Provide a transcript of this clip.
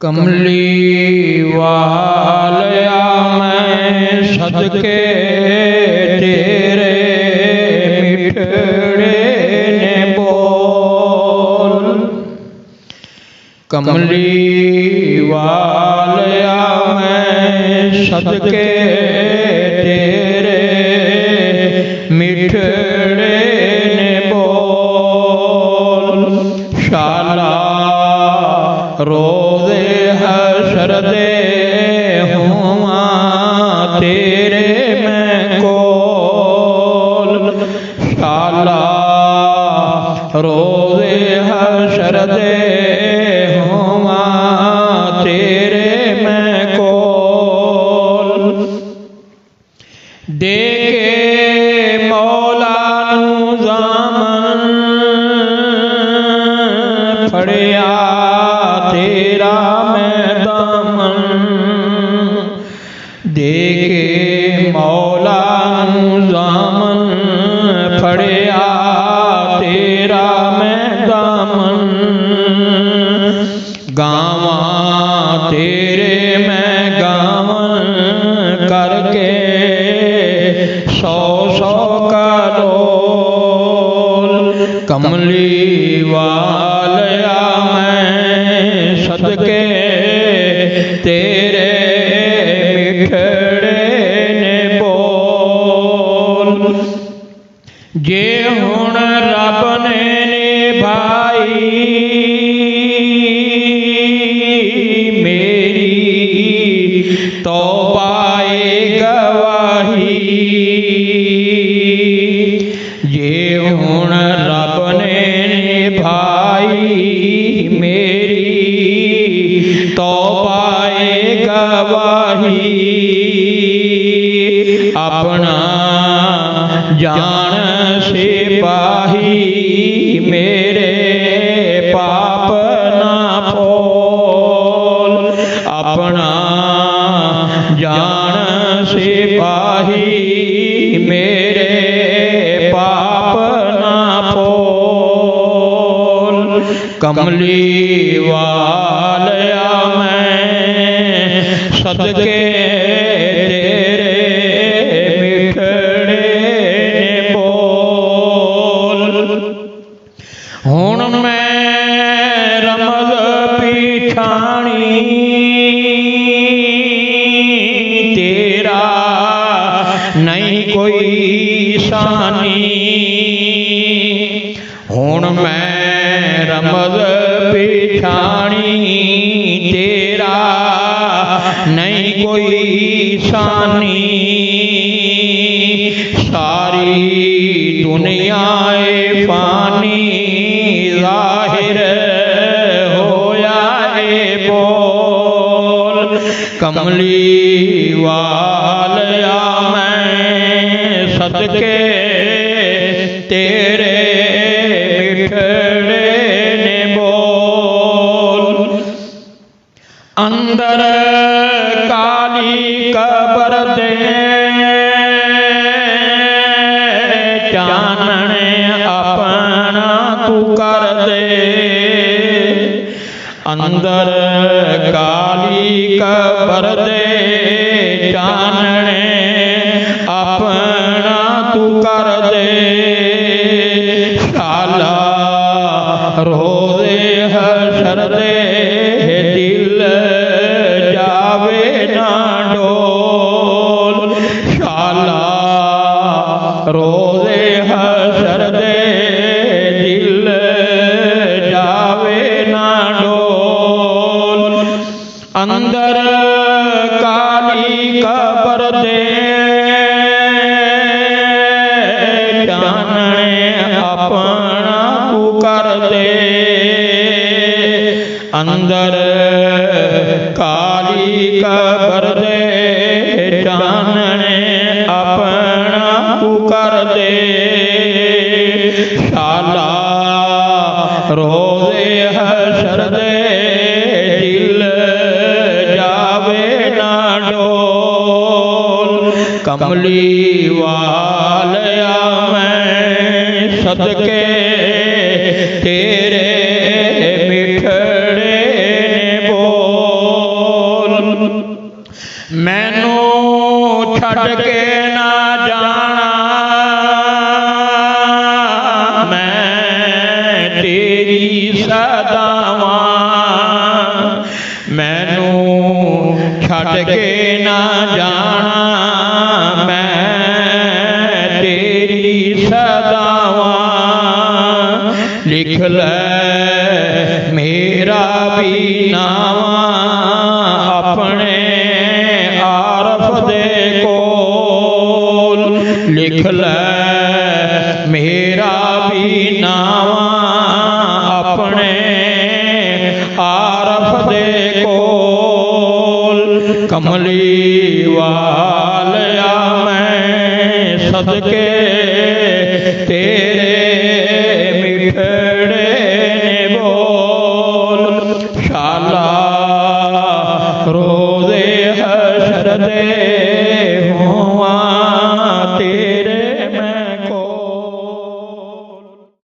कमली वालया मैं सदके तेरे मिठड़े ने बोल। कमली वालया मैं सदके तेरे मिठड़े ने बोल। शाला रोज़े हशर दे हुआ तेरे मैं कोल। शाला रोज़े हशर दे हुआ तेरे मैं कोल। देखे मौला नू ज़ामन फड़िया तेरा मैं दामन। देखे मौला नू ज़ामन फड़िया तेरा मैं दामन। गावा तेरे मैं गावन करके सौ सौ का लोल। कमली वालया मैं सदके तेरे मिठड़े ने बोल। जे हुण रब ने निभाई मेरी तौबाए गवाही। जे हुण रब ने निभाई मेरी तौबाए गवाही। अपना जान सिपाही मेरे पाप ना फोल। अपना जान सिपाही मेरे पाप ना फोल। कमली वालया मैं सदके तेरे मिठड़े ने बोल। हुण मैं रमज़ पीछाणी तेरा नहीं कोई सानी। हुण मैं रमज़ पीछाणी तेरा नहीं कोई सानी। सारी दुनियाए फानी ज़ाहिर होया ए बोल। कमली वालया मैं सदके तेरे मिठड़े ने बोल। अंदर काली कबर दे चानने अपना तू कर दे। अंदर काली कबर दे चानने अपना तू कर दे। शाला रोज़े हशर दे दिल जावे ना डोल। शाला रोज़े हशर दे दिल जावे ना डोल। अंदर काली कबर दे चानने अपना तू कर दे। अंदर काली कबर दे चानने अपना तू कर दे। शाला रोज़े हशर दे दिल जावे ना डोल। कमली वालया मैं सदके तेरे मिठड़े ने बोल। छड़ के ना जाना मैं तेरी सदावां मैनू छड़ के ना जाना मैं तेरी सदावां लिख ले मेरा भी नावा अपने आरफ दे कोल लिख ले मेरा भी नावा अपने आरफ दे कोल कमली वालिया मैं सदके तेरे मिठड़े ने बोल शाला रोज़े हश्र दे